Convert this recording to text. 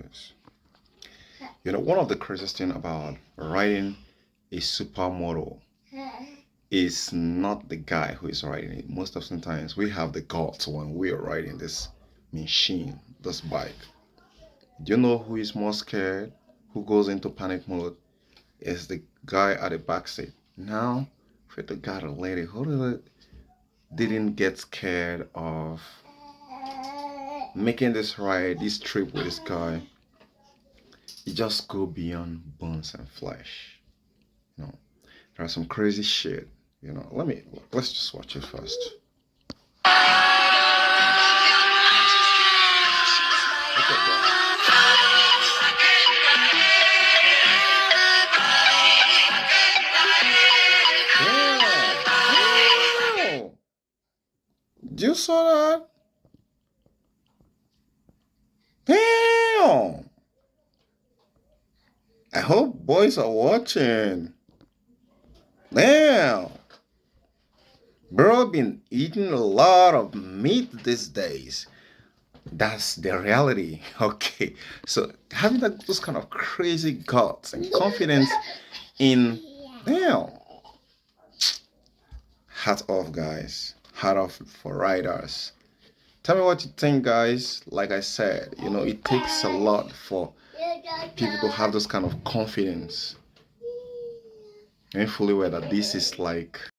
guys. You know, one of the craziest thing about riding a supermoto is not the guy who is riding it. Most of the times we have the guts when we are riding this machine, this bike. Do you know who is more scared? Who goes into panic mode? Is the guy at the back seat. Now, for the guy, the lady who didn't get scared of making this ride, this trip with this guy, it just go beyond bones and flesh. You know, there are some crazy shit. You know, let's just watch it first. Look at that. Yeah. Wow. You saw that? Damn. I hope boys are watching. Damn. Bro, been eating a lot of meat these days. That's the reality. Okay. So having those kind of crazy guts and confidence in, damn. Hat off, guys. Hat off for riders. Tell me what you think, guys. Like I said, you know, it takes a lot for people to have this kind of confidence. And fully aware that this is like